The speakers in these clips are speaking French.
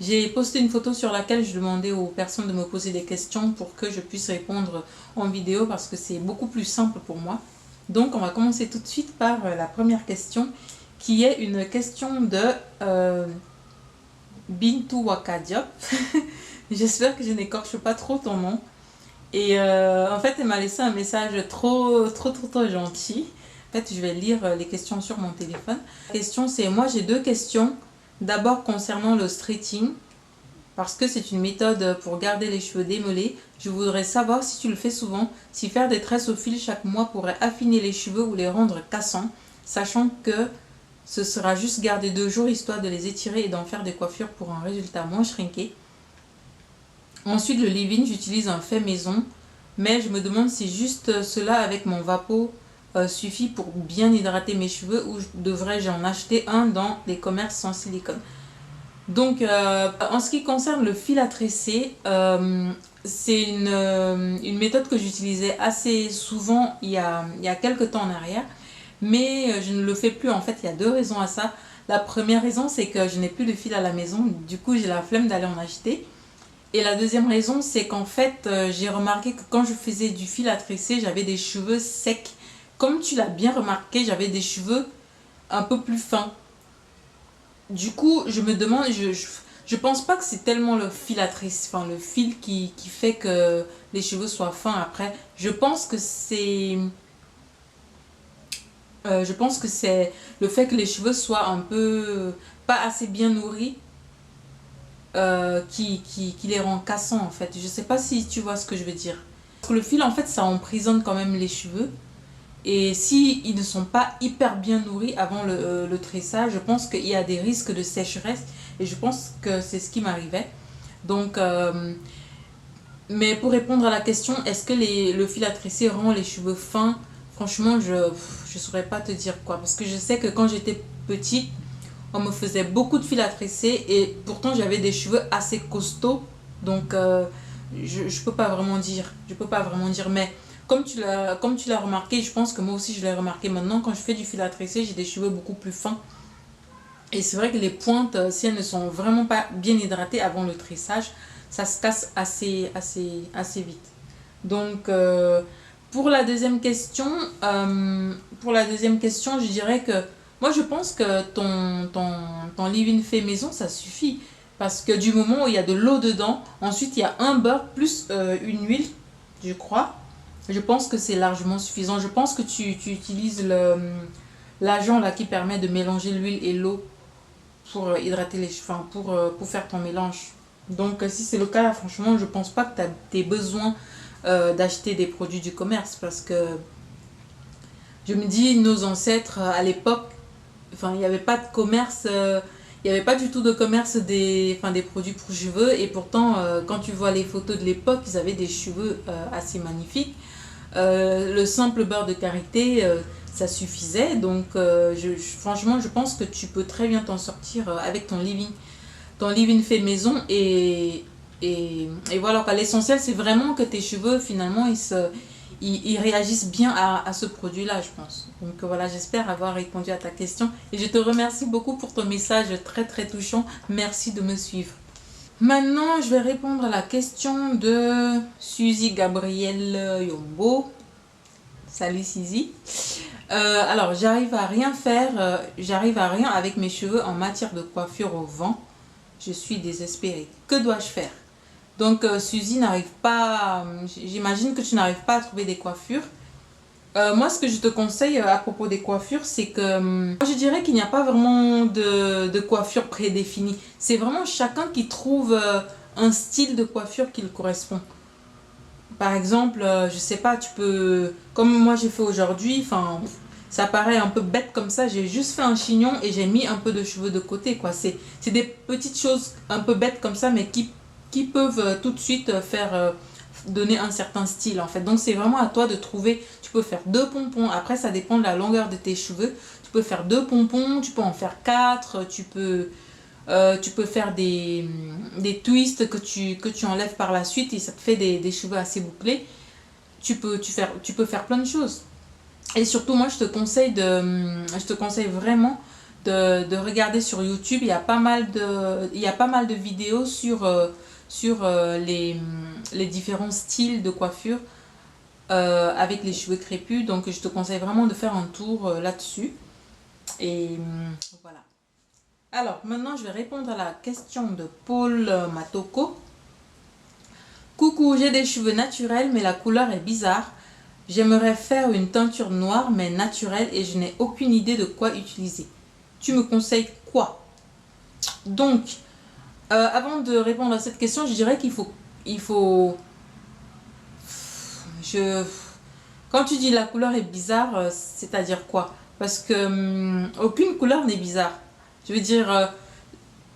J'ai posté une photo sur laquelle je demandais aux personnes de me poser des questions pour que je puisse répondre en vidéo parce que c'est beaucoup plus simple pour moi. Donc on va commencer tout de suite par la première question qui est une question de Bintou Wakadiop. J'espère que je n'écorche pas trop ton nom. Et en fait, elle m'a laissé un message trop gentil. En fait, je vais lire les questions sur mon téléphone. La question c'est, moi j'ai deux questions. D'abord concernant le straightening, parce que c'est une méthode pour garder les cheveux démêlés. Je voudrais savoir si tu le fais souvent, si faire des tresses au fil chaque mois pourrait affiner les cheveux ou les rendre cassants, sachant que ce sera juste garder 2 jours histoire de les étirer et d'en faire des coiffures pour un résultat moins shrinké. Ensuite, le leave-in, j'utilise un fait maison, mais je me demande si juste cela avec mon Vapo suffit pour bien hydrater mes cheveux ou devrais-je en acheter un dans les commerces sans silicone. Donc, en ce qui concerne le fil à tresser, c'est une méthode que j'utilisais assez souvent il y a quelques temps en arrière, mais je ne le fais plus. En fait, il y a 2 raisons à ça. La première raison, c'est que je n'ai plus de fil à la maison, du coup j'ai la flemme d'aller en acheter. Et la deuxième raison, c'est qu'en fait, j'ai remarqué que quand je faisais du fil à tresser, j'avais des cheveux secs. Comme tu l'as bien remarqué, j'avais des cheveux un peu plus fins. Du coup, je me demande, je pense pas que c'est tellement le fil à tresser, enfin le fil qui fait que les cheveux soient fins après. Je pense que c'est le fait que les cheveux soient un peu pas assez bien nourris qui les rend cassants en fait. Je sais pas si tu vois ce que je veux dire. Parce que le fil en fait ça emprisonne quand même les cheveux. Et si ils ne sont pas hyper bien nourris avant le tressage, je pense qu'il y a des risques de sécheresse. Et je pense que c'est ce qui m'arrivait. Donc, mais pour répondre à la question, est-ce que le fil à tresser rend les cheveux fins? Franchement, je ne saurais pas te dire quoi. Parce que je sais que quand j'étais petite, on me faisait beaucoup de fil à tresser. Et pourtant, j'avais des cheveux assez costauds. Donc, je ne peux pas vraiment dire. Je peux pas vraiment dire. Mais comme tu l'as remarqué, je pense que moi aussi je l'ai remarqué maintenant, quand je fais du fil à tresser, j'ai des cheveux beaucoup plus fins. Et c'est vrai que les pointes, si elles ne sont vraiment pas bien hydratées avant le tressage, ça se casse assez vite. Donc, pour la deuxième question, je dirais que moi je pense que ton leave-in fait maison, ça suffit. Parce que du moment où il y a de l'eau dedans, ensuite il y a un beurre plus une huile, je crois. Je pense que c'est largement suffisant. Je pense que tu utilises l'agent là qui permet de mélanger l'huile et l'eau pour hydrater les cheveux, enfin, pour faire ton mélange. Donc si c'est le cas, franchement, je pense pas que tu aies besoin d'acheter des produits du commerce parce que je me dis, nos ancêtres à l'époque, enfin, il n'y avait pas de commerce, il n'y avait pas du tout de commerce des produits pour cheveux et pourtant, quand tu vois les photos de l'époque, ils avaient des cheveux assez magnifiques. Le simple beurre de karité, ça suffisait. Donc, franchement, je pense que tu peux très bien t'en sortir avec ton leave-in. Ton leave-in fait maison et voilà. L'essentiel, c'est vraiment que tes cheveux, finalement, ils réagissent bien à ce produit-là, je pense. Donc voilà, j'espère avoir répondu à ta question. Et je te remercie beaucoup pour ton message très touchant. Merci de me suivre. Maintenant, je vais répondre à la question de Suzy Gabrielle Yombo. Salut Suzy. Alors, j'arrive à rien avec mes cheveux en matière de coiffure au vent. Je suis désespérée. Que dois-je faire? Donc, Suzy n'arrive pas, j'imagine que tu n'arrives pas à trouver des coiffures. Moi, ce que je te conseille à propos des coiffures, c'est que moi, je dirais qu'il n'y a pas vraiment de coiffure prédéfinie. C'est vraiment chacun qui trouve un style de coiffure qui le correspond. Par exemple, je sais pas, tu peux, comme moi j'ai fait aujourd'hui, enfin, ça paraît un peu bête comme ça, j'ai juste fait un chignon et j'ai mis un peu de cheveux de côté, quoi. C'est des petites choses un peu bêtes comme ça, mais qui peuvent tout de suite donner un certain style en fait. Donc c'est vraiment à toi de trouver. Tu peux faire 2 pompons, après ça dépend de la longueur de tes cheveux. Tu peux faire 2 pompons, tu peux en faire 4, tu peux faire des twists que tu enlèves par la suite et ça te fait des cheveux assez bouclés. Tu peux faire plein de choses. Et surtout moi je te conseille vraiment de regarder sur YouTube. Il y a pas mal de vidéos sur les différents styles de coiffure avec les cheveux crépus. Donc je te conseille vraiment de faire un tour là-dessus. Et voilà. Alors maintenant je vais répondre à la question de Paul Matoko. Coucou, j'ai des cheveux naturels mais la couleur est bizarre. J'aimerais faire une teinture noire mais naturelle et je n'ai aucune idée de quoi utiliser. Tu me conseilles quoi? Donc, avant de répondre à cette question, je dirais quand tu dis la couleur est bizarre, c'est-à-dire quoi? Parce que aucune couleur n'est bizarre. Je veux dire,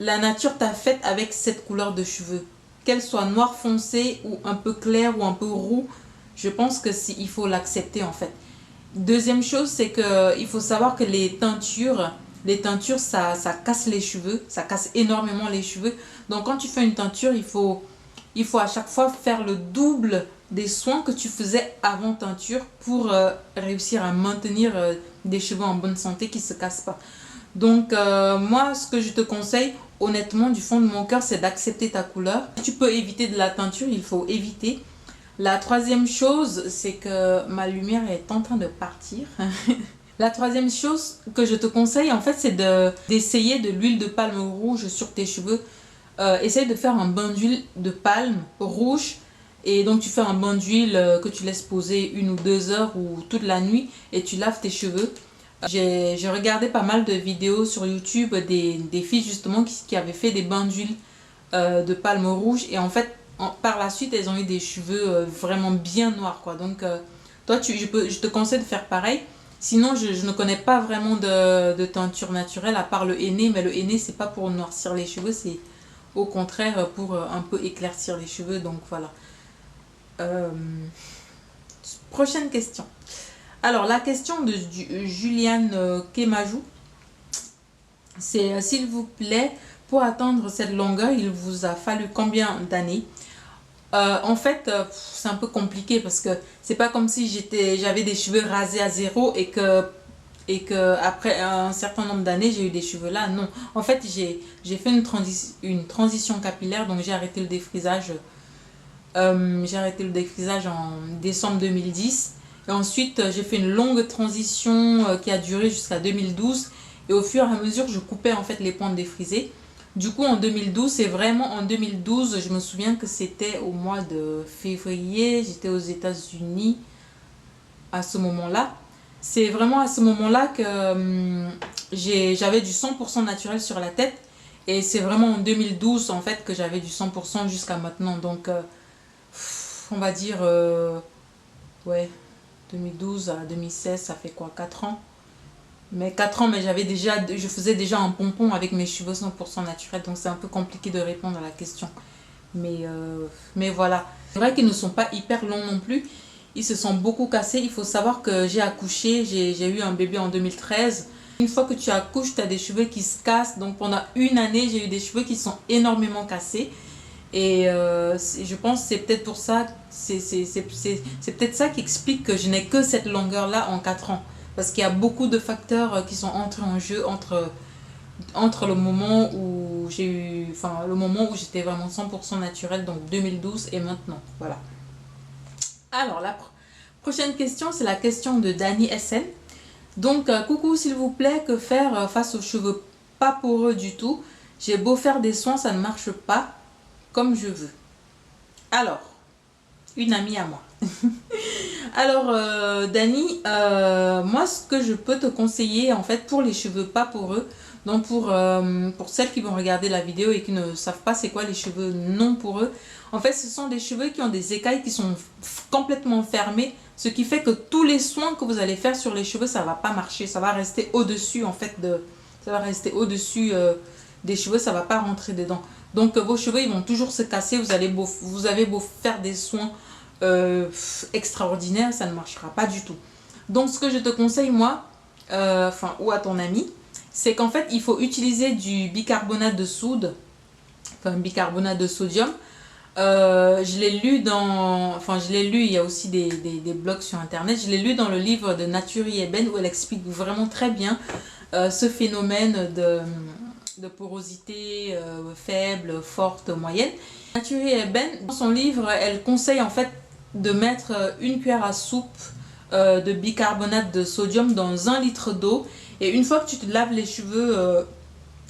la nature t'a faite avec cette couleur de cheveux. Qu'elle soit noire foncé ou un peu clair ou un peu roux, je pense que il faut l'accepter en fait. Deuxième chose, c'est que il faut savoir que les teintures, ça casse les cheveux, ça casse énormément les cheveux. Donc quand tu fais une teinture, il faut à chaque fois faire le double des soins que tu faisais avant teinture pour réussir à maintenir des cheveux en bonne santé qui ne se cassent pas. Donc moi, ce que je te conseille, honnêtement, du fond de mon cœur, c'est d'accepter ta couleur. Si tu peux éviter de la teinture, il faut éviter. La troisième chose, c'est que ma lumière est en train de partir. La troisième chose que je te conseille, en fait, c'est d'essayer de l'huile de palme rouge sur tes cheveux. Essaye de faire un bain d'huile de palme rouge. Et donc, tu fais un bain d'huile que tu laisses poser 1 ou 2 heures ou toute la nuit et tu laves tes cheveux. J'ai regardé pas mal de vidéos sur YouTube des filles justement qui avaient fait des bains d'huile de palme rouge. Et en fait, par la suite, elles ont eu des cheveux vraiment bien noirs, quoi. Donc, toi, je te conseille de faire pareil. Sinon, je ne connais pas vraiment de teinture naturelle à part le henné. Mais le henné, c'est pas pour noircir les cheveux, c'est au contraire pour un peu éclaircir les cheveux. Donc, voilà. Prochaine question. Alors, la question de Juliane Kemajou, c'est s'il vous plaît, pour atteindre cette longueur, il vous a fallu combien d'années? En fait, c'est un peu compliqué parce que c'est pas comme si j'avais des cheveux rasés à zéro et que après un certain nombre d'années, j'ai eu des cheveux là. Non, en fait, j'ai fait une transition capillaire, donc j'ai arrêté le défrisage. En décembre 2010. Et ensuite, j'ai fait une longue transition qui a duré jusqu'à 2012. Et au fur et à mesure, je coupais en fait les pointes défrisées. Du coup, en 2012, c'est vraiment en 2012, je me souviens que c'était au mois de février, j'étais aux États-Unis à ce moment-là. C'est vraiment à ce moment-là que j'avais du 100% naturel sur la tête. Et c'est vraiment en 2012 en fait que j'avais du 100% jusqu'à maintenant. Donc, on va dire, ouais, 2012 à 2016, ça fait quoi, 4 ans? Mais 4 ans, mais je faisais déjà un pompon avec mes cheveux 100% naturels, donc c'est un peu compliqué de répondre à la question. Mais voilà. C'est vrai qu'ils ne sont pas hyper longs non plus. Ils se sont beaucoup cassés. Il faut savoir que j'ai accouché, j'ai eu un bébé en 2013. Une fois que tu accouches, tu as des cheveux qui se cassent. Donc pendant une année, j'ai eu des cheveux qui sont énormément cassés. Et je pense que c'est peut-être pour ça, c'est peut-être ça qui explique que je n'ai que cette longueur-là en 4 ans. Parce qu'il y a beaucoup de facteurs qui sont entrés en jeu entre le moment où le moment où j'étais vraiment 100% naturelle, donc 2012 et maintenant. Voilà. Alors, la prochaine question, c'est la question de Dani SN. Donc, coucou s'il vous plaît, que faire face aux cheveux pas poreux du tout? J'ai beau faire des soins, ça ne marche pas comme je veux. Alors, une amie à moi. Alors, Dani, moi, ce que je peux te conseiller, en fait, pour les cheveux pas poreux, donc pour celles qui vont regarder la vidéo et qui ne savent pas c'est quoi les cheveux non poreux, en fait, ce sont des cheveux qui ont des écailles qui sont complètement fermées, ce qui fait que tous les soins que vous allez faire sur les cheveux, ça va pas marcher, ça va rester au-dessus, en fait, ça va rester au-dessus des cheveux, ça va pas rentrer dedans. Donc, vos cheveux, ils vont toujours se casser, vous avez beau faire des soins extraordinaire, ça ne marchera pas du tout. Donc ce que je te conseille moi, ou à ton ami, c'est qu'en fait il faut utiliser du bicarbonate de soude, bicarbonate de sodium. Je l'ai lu il y a aussi des blogs sur internet, je l'ai lu dans le livre de Naturi Eben où elle explique vraiment très bien ce phénomène de porosité faible, forte, moyenne. Naturi Eben, dans son livre, elle conseille en fait de mettre une cuillère à soupe de bicarbonate de sodium dans 1 litre d'eau. Et une fois que tu te laves les cheveux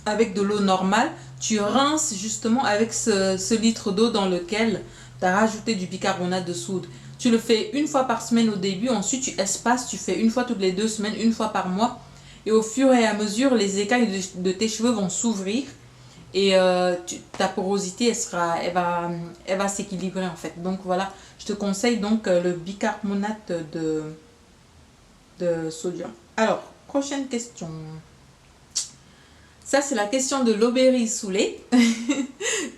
avec de l'eau normale, tu rinces justement avec ce litre d'eau dans lequel tu as rajouté du bicarbonate de soude. Tu le fais une fois par semaine au début, ensuite tu espaces, tu fais une fois toutes les 2 semaines, une fois par mois. Et au fur et à mesure, les écailles de tes cheveux vont s'ouvrir et ta porosité, elle va s'équilibrer en fait. Donc voilà, je te conseille donc le bicarbonate de sodium. Alors, prochaine question. Ça, c'est la question de l'Aubéry Soulé.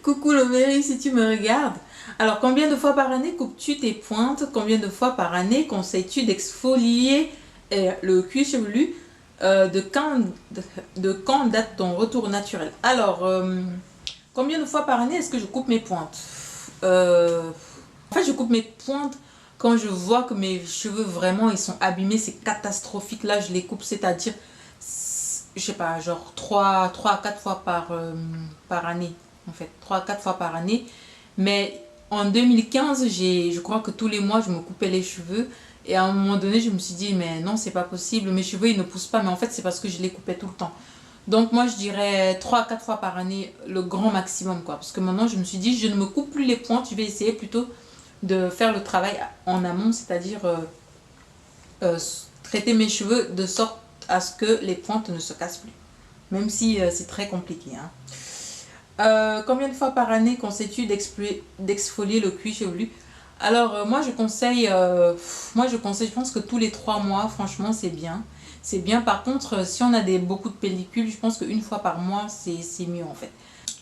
Coucou l'Aubéry, si tu me regardes. Alors, combien de fois par année coupes-tu tes pointes? Combien de fois par année conseilles-tu d'exfolier le cuir chevelu? De quand date ton retour naturel? Alors, combien de fois par année est-ce que je coupe mes pointes? En fait, je coupe mes pointes quand je vois que mes cheveux vraiment ils sont abîmés, c'est catastrophique. Là, je les coupe, c'est-à-dire, je sais pas, genre 3 à 4 fois par année. En fait, 3 à 4 fois par année. Mais en 2015, je crois que tous les mois, je me coupais les cheveux. Et à un moment donné, je me suis dit, mais non, c'est pas possible. Mes cheveux, ils ne poussent pas. Mais en fait, c'est parce que je les coupais tout le temps. Donc moi, je dirais 3 à 4 fois par année, le grand maximum, quoi. Parce que maintenant, je me suis dit, je ne me coupe plus les pointes. Je vais essayer plutôt de faire le travail en amont, c'est-à-dire traiter mes cheveux de sorte à ce que les pointes ne se cassent plus. Même si c'est très compliqué, hein. Combien de fois par année conseilles-tu d'exfolier le cuir chevelu? Alors, moi, je conseille, je pense que tous les 3 mois, franchement, c'est bien. C'est bien. Par contre, si on a beaucoup de pellicules, je pense qu'une fois par mois, c'est mieux, en fait.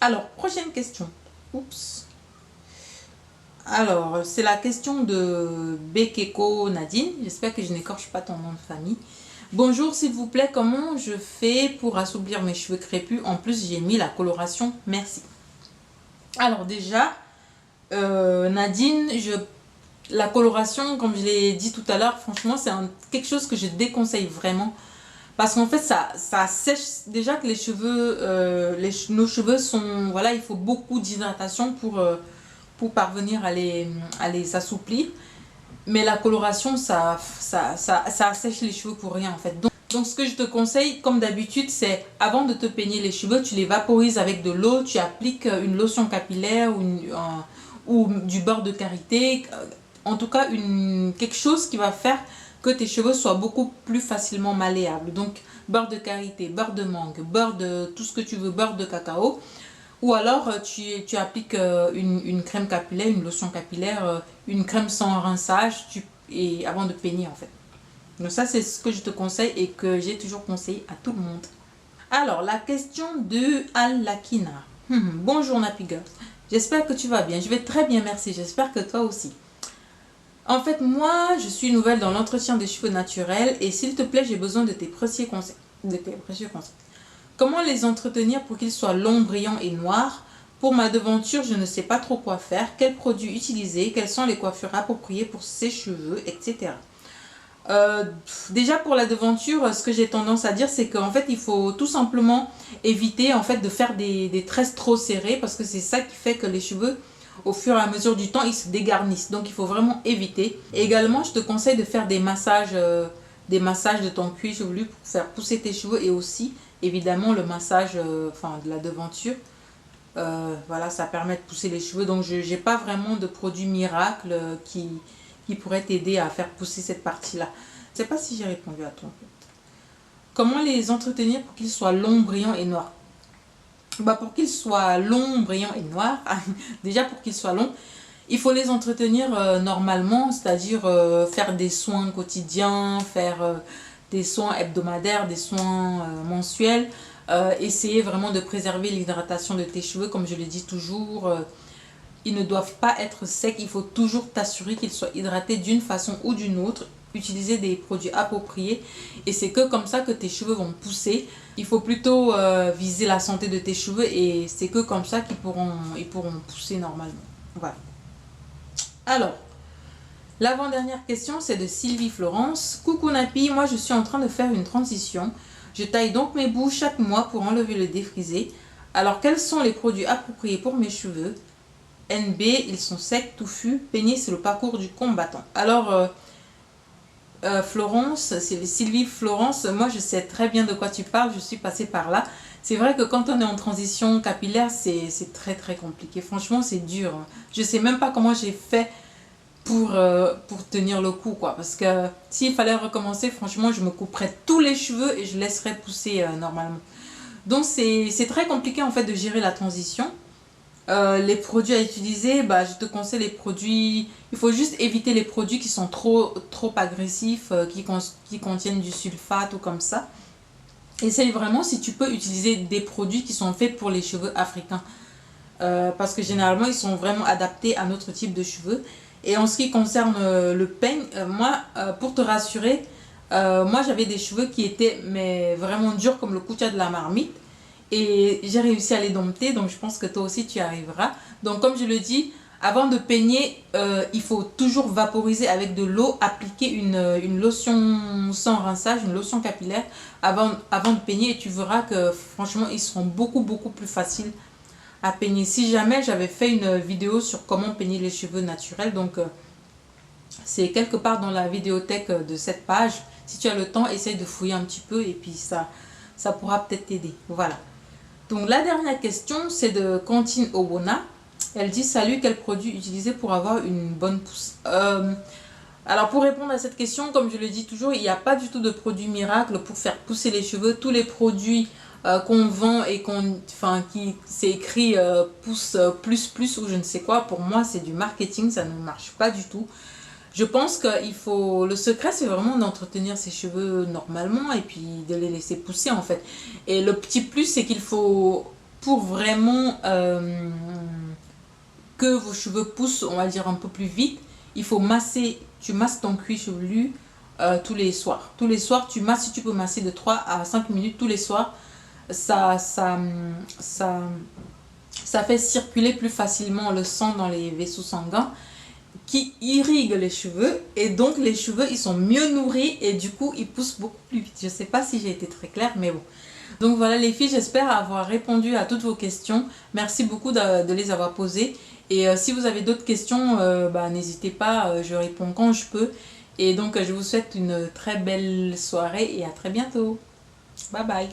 Alors, prochaine question. Oups. Alors, c'est la question de Bekeko Nadine. J'espère que je n'écorche pas ton nom de famille. Bonjour, s'il vous plaît, comment je fais pour assouplir mes cheveux crépus? En plus, j'ai mis la coloration. Merci. Alors déjà, Nadine, la coloration, comme je l'ai dit tout à l'heure, franchement, c'est quelque chose que je déconseille vraiment. Parce qu'en fait, ça sèche. Déjà que les cheveux, nos cheveux sont... Voilà, il faut beaucoup d'hydratation pour parvenir à les assouplir. Mais la coloration, ça assèche les cheveux pour rien en fait. Donc ce que je te conseille, comme d'habitude, c'est avant de te peigner les cheveux, tu les vaporises avec de l'eau, tu appliques une lotion capillaire ou du beurre de karité. En tout cas, quelque chose qui va faire que tes cheveux soient beaucoup plus facilement malléables. Donc beurre de karité, beurre de mangue, beurre de tout ce que tu veux, beurre de cacao. Ou alors tu appliques une crème capillaire, une lotion capillaire, une crème sans rinçage et avant de peigner en fait. Donc ça c'est ce que je te conseille et que j'ai toujours conseillé à tout le monde. Alors la question de Al-Lakina. Bonjour Nappy Girls, j'espère que tu vas bien. Je vais très bien, merci, j'espère que toi aussi. En fait moi je suis nouvelle dans l'entretien des cheveux naturels et s'il te plaît j'ai besoin de tes précieux conseils. Comment les entretenir pour qu'ils soient longs, brillants et noirs? Pour ma devanture, je ne sais pas trop quoi faire. Quels produits utiliser? Quelles sont les coiffures appropriées pour ses cheveux, etc. Déjà pour la devanture, ce que j'ai tendance à dire, c'est qu'en fait, il faut tout simplement éviter en fait, de faire des tresses trop serrées parce que c'est ça qui fait que les cheveux, au fur et à mesure du temps, ils se dégarnissent. Donc, il faut vraiment éviter. Et également, je te conseille de faire des massages de ton cuir chevelu pour faire pousser tes cheveux et aussi évidemment le massage de la devanture. Voilà, ça permet de pousser les cheveux. Donc je n'ai pas vraiment de produit miracle qui pourrait t'aider à faire pousser cette partie là. Je ne sais pas si j'ai répondu à toi. Comment les entretenir pour qu'ils soient longs, brillants et noirs? Pour qu'ils soient longs, brillants et noirs, déjà pour qu'ils soient longs, il faut les entretenir normalement, c'est-à-dire faire des soins quotidiens, faire des soins hebdomadaires, des soins mensuels. Essayer vraiment de préserver l'hydratation de tes cheveux, comme je le dis toujours. Ils ne doivent pas être secs, il faut toujours t'assurer qu'ils soient hydratés d'une façon ou d'une autre. Utiliser des produits appropriés et c'est que comme ça que tes cheveux vont pousser. Il faut plutôt viser la santé de tes cheveux et c'est que comme ça qu'ils pourront pousser normalement. Voilà. Alors, l'avant-dernière question, c'est de Sylvie Florence. Coucou Nappy, moi je suis en train de faire une transition. Je taille donc mes bouts chaque mois pour enlever le défrisé. Alors, quels sont les produits appropriés pour mes cheveux? NB, ils sont secs, touffus. Peignés, c'est le parcours du combattant. Alors, Florence, c'est Sylvie Florence, moi je sais très bien de quoi tu parles, je suis passée par là. C'est vrai que quand on est en transition capillaire, c'est très très compliqué. Franchement, c'est dur. Je sais même pas comment j'ai fait pour tenir le coup, quoi. Parce que s'il fallait recommencer, franchement, je me couperais tous les cheveux et je laisserais pousser normalement. Donc c'est très compliqué en fait de gérer la transition. Les produits à utiliser, bah, je te conseille les produits. Il faut juste éviter les produits qui sont trop agressifs, qui contiennent du sulfate ou comme ça. Essaye vraiment si tu peux utiliser des produits qui sont faits pour les cheveux africains. Parce que généralement, ils sont vraiment adaptés à notre type de cheveux. Et en ce qui concerne le peigne, moi, pour te rassurer, moi j'avais des cheveux qui étaient mais vraiment durs comme le kucha de la marmite. Et j'ai réussi à les dompter, donc je pense que toi aussi tu y arriveras. Donc comme je le dis, avant de peigner, il faut toujours vaporiser avec de l'eau, appliquer une lotion sans rinçage, une lotion capillaire avant de peigner et tu verras que franchement ils seront beaucoup plus faciles à peigner. Si jamais j'avais fait une vidéo sur comment peigner les cheveux naturels, donc c'est quelque part dans la vidéothèque de cette page. Si tu as le temps, essaye de fouiller un petit peu et puis ça pourra peut-être t'aider. Voilà. Donc la dernière question, c'est de Cantine Obona. Elle dit: salut, quel produit utiliser pour avoir une bonne pousse? Alors pour répondre à cette question, comme je le dis toujours, il n'y a pas du tout de produit miracle pour faire pousser les cheveux. Tous les produits qu'on vend et qui c'est écrit pousse plus ou je ne sais quoi, pour moi c'est du marketing, ça ne marche pas du tout. Je pense qu'il faut... Le secret, c'est vraiment d'entretenir ses cheveux normalement et puis de les laisser pousser, en fait. Et le petit plus, c'est qu'il faut, pour vraiment que vos cheveux poussent, on va dire, un peu plus vite, il faut masser. Tu masses ton cuir chevelu tous les soirs. Tous les soirs, tu masses, si tu peux masser de 3 à 5 minutes tous les soirs. Ça fait circuler plus facilement le sang dans les vaisseaux sanguins qui irrigue les cheveux et donc les cheveux ils sont mieux nourris et du coup ils poussent beaucoup plus vite. Je sais pas si j'ai été très claire mais bon. Donc voilà les filles, j'espère avoir répondu à toutes vos questions. Merci beaucoup de les avoir posées et si vous avez d'autres questions, n'hésitez pas, je réponds quand je peux. Et donc je vous souhaite une très belle soirée et à très bientôt. Bye bye.